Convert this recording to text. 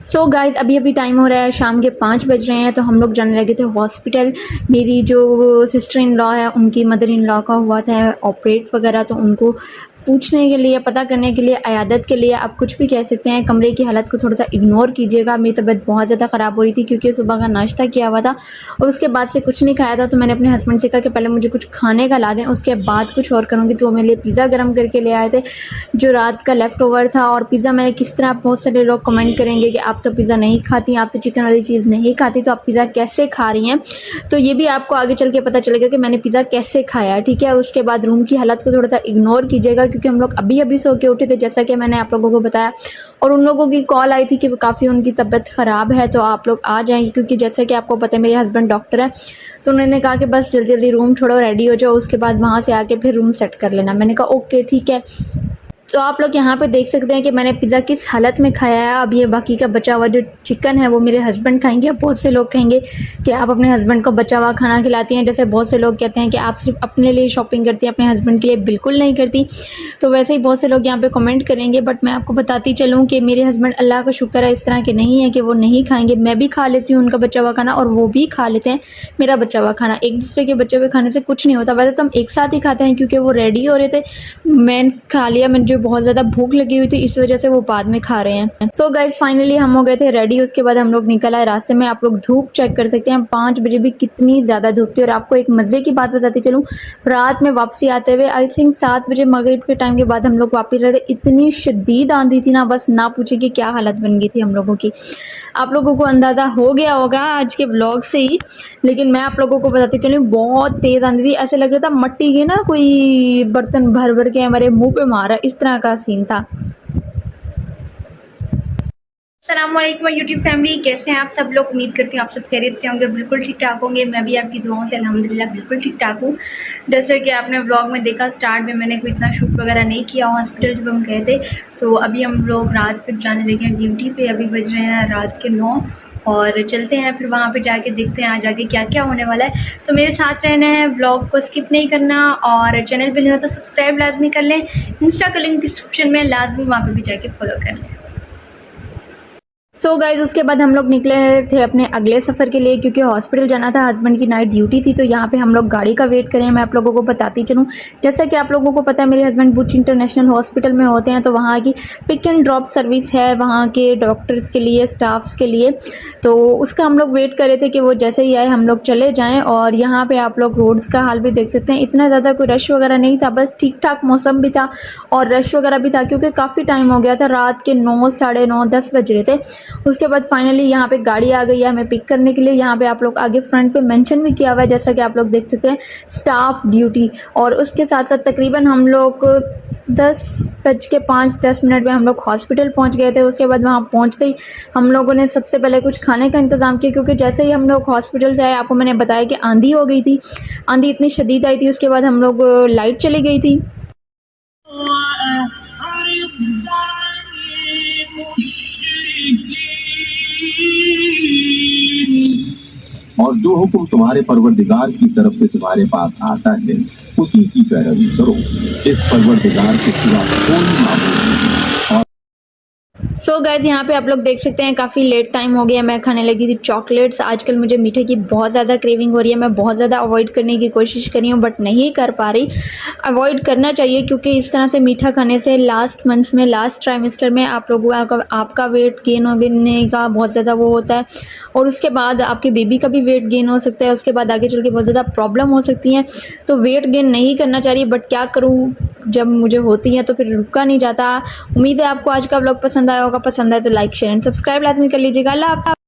So guys अभी अभी time हो रहा है, शाम के 5 बज रहे हैं। तो हम लोग जाने लगे थे हॉस्पिटल। मेरी जो सिस्टर इन लॉ है उनकी मदर इन लॉ का हुआ था ऑपरेट वगैरह, तो उनको पूछने के लिए, पता करने के लिए, अयादत के लिए, आप कुछ भी कह सकते हैं। कमरे की हालत को थोड़ा सा इग्नोर कीजिएगा। मेरी तबीयत बहुत ज़्यादा ख़राब हो रही थी क्योंकि सुबह का नाश्ता किया हुआ था और उसके बाद से कुछ नहीं खाया था। तो मैंने अपने हस्बैंड से कहा कि पहले मुझे कुछ खाने का ला दें, उसके बाद कुछ और करूँगी। तो वो मेरे लिए पिज़्ज़ा गर्म करके ले आए थे जो रात का लेफ़्ट ओवर था। और पिज़्ज़ा मैंने किस तरह, बहुत सारे लोग कमेंट करेंगे कि आप तो पिज़्ज़ा नहीं खाती, आप तो चिकन वाली चीज़ नहीं खाती, तो आप पिज़्ज़ा कैसे खा रही हैं। तो ये भी आपको आगे चल के पता चलेगा कि मैंने पिज़्ज़ा कैसे खाया, ठीक है। उसके बाद रूम की हालत को थोड़ा सा इग्नोर कीजिएगा क्योंकि हम लोग अभी सो के उठे थे, जैसा कि मैंने आप लोगों को बताया। और उन लोगों की कॉल आई थी कि काफ़ी उनकी तबीयत ख़राब है, तो आप लोग आ जाएंगे क्योंकि जैसा कि आपको पता है मेरे हस्बैंड डॉक्टर है। तो उन्होंने कहा कि बस जल्दी जल्दी रूम छोड़ो, रेडी हो जाओ, उसके बाद वहाँ से आके फिर रूम सेट कर लेना। मैंने कहा ओके ठीक है। तो आप लोग यहाँ पे देख सकते हैं कि मैंने पिज़्ज़ा किस हालत में खाया है। अब ये बाकी का बचा हुआ जो चिकन है वो मेरे हस्बैंड खाएंगे। अब बहुत से लोग कहेंगे कि आप अपने हस्बैंड को बचा हुआ खाना खिलाती हैं, जैसे बहुत से लोग कहते हैं कि आप सिर्फ अपने लिए शॉपिंग करती हैं, अपने हस्बैंड के लिए बिल्कुल नहीं करती। तो वैसे ही बहुत से लोग यहाँ पे कमेंट करेंगे, बट मैं आपको बताती चलूँ कि मेरे हस्बैंड, अल्लाह का शुक्र है, इस तरह के नहीं है कि वो नहीं खाएँगे। मैं भी खा लेती हूँ उनका बचा हुआ खाना और वो भी खा लेते हैं मेरा बचा हुआ खाना। एक दूसरे के बचे हुए खाने से कुछ नहीं होता। वैसे तो हम एक साथ ही खाते हैं क्योंकि वो रेडी हो रहे थे, मैं खा लिया। मुझे बहुत ज़्यादा भूख लगी हुई थी, इस वजह से वो बाद में खा रहे हैं। सो गाइज फाइनली हम हो गए थे रेडी। उसके बाद हम लोग निकल आए रास्ते में। आप लोग धूप चेक कर सकते हैं, 5 बजे भी कितनी ज़्यादा धूप थी। और आपको एक मज़े की बात बताती चलूँ, रात में वापसी आते हुए आई थिंक 7 बजे मगरिब के टाइम के बाद हम लोग वापस आए थे। इतनी शदीद आंधी थी ना, बस ना पूछे कि क्या हालत बन गई थी हम लोगों की। आप लोगों को अंदाज़ा हो गया होगा आज के व्लॉग से ही, लेकिन मैं आप लोगों को बताती चलूँ, बहुत तेज़ आंधी थी। ऐसे लग रहा था मट्टी के ना कोई बर्तन भर भर के हमारे मुंह पे मारा, इस तरह का सीन था। अस्सलामुअलैकुम यूट्यूब फैमिली, कैसे हैं आप सब लोग। उम्मीद करती हूँ आप सब खैरियत से होंगे, बिल्कुल ठीक ठाक होंगे। मैं भी आपकी दुआओं से अल्हम्दुलिल्लाह बिल्कुल ठीक ठाक हूँ। जैसे कि आपने व्लॉग में देखा, स्टार्ट में मैंने कोई इतना शूट वगैरह नहीं किया हॉस्पिटल जब हम गए थे। तो अभी हम लोग रात पे जाने लगे हैं ड्यूटी पे। अभी बज रहे हैं रात के 9 और चलते हैं फिर वहाँ पे जाके देखते हैं आज आगे क्या क्या होने वाला है। तो मेरे साथ रहना है, व्लॉग को स्किप नहीं करना, और चैनल पे नहीं हो तो सब्सक्राइब लाजमी कर लें। इंस्टा का लिंक डिस्क्रिप्शन में, लाजमी वहाँ पे भी जाके फॉलो कर लें। सो गाइज उसके बाद हम लोग निकले थे अपने अगले सफ़र के लिए क्योंकि हॉस्पिटल जाना था। हस्बैंड की नाइट ड्यूटी थी, तो यहाँ पे हम लोग गाड़ी का वेट करें। मैं आप लोगों को बताती चलूँ, जैसा कि आप लोगों को पता है मेरे हस्बैंड बुच इंटरनेशनल हॉस्पिटल में होते हैं, तो वहाँ की पिक एंड ड्रॉप सर्विस है वहाँ के डॉक्टर्स के लिए, स्टाफ्स के लिए। तो उसका हम लोग वेट कर रहे थे कि वो जैसे ही आए हम लोग चले जाएँ। और यहाँ पर आप लोग रोड्स का हाल भी देख सकते हैं, इतना ज़्यादा कोई रश वगैरह नहीं था, बस ठीक ठाक मौसम भी था और रश वगैरह भी था क्योंकि काफ़ी टाइम हो गया था, रात के 9, साढ़े 9, 10 बज रहे थे। उसके बाद फाइनली यहाँ पे गाड़ी आ गई है हमें पिक करने के लिए। यहाँ पे आप लोग आगे फ्रंट पे मेंशन भी किया हुआ है, जैसा कि आप लोग देख सकते हैं, स्टाफ ड्यूटी। और उसके साथ साथ तकरीबन हम लोग 10:05-10 में हम लोग हॉस्पिटल पहुँच गए थे। उसके बाद वहाँ पहुँचते ही हम लोगों ने सबसे पहले कुछ खाने का इंतज़ाम किया क्योंकि जैसे ही हम लोग हॉस्पिटल से आए, आपको मैंने बताया कि आंधी हो गई थी, आंधी इतनी शदीद आई थी। उसके बाद हम लोग लाइट चली गई थी। और जो हुक्म तुम्हारे परवरदिगार की तरफ से तुम्हारे पास आता है उसी की पैरवी करो। इस परवरदिगार के सिवा कोई माबूद नहीं। सो गाइज यहाँ पे आप लोग देख सकते हैं काफ़ी लेट टाइम हो गया। मैं खाने लगी थी चॉकलेट्स। आजकल मुझे मीठे की बहुत ज़्यादा क्रेविंग हो रही है। मैं बहुत ज़्यादा अवॉइड करने की कोशिश कर रही हूँ बट नहीं कर पा रही। अवॉइड करना चाहिए क्योंकि इस तरह से मीठा खाने से लास्ट मंथ्स में, लास्ट ट्राइमेस्टर में आप लोगों का आपका वेट गेन होने का बहुत ज़्यादा वो होता है और उसके बाद आपके बेबी का भी वेट गेन हो सकता है। उसके बाद आगे चल के बहुत ज़्यादा प्रॉब्लम हो सकती है। तो वेट गेन नहीं करना चाहिए बट क्या करूँ, जब मुझे होती है तो फिर रुका नहीं जाता। उम्मीद है आपको आज का व्लॉग पसंद आया होगा। पसंद आए तो लाइक शेयर एंड सब्सक्राइब लाजमी कर लीजिएगा। अल्लाह हाफ़िज़।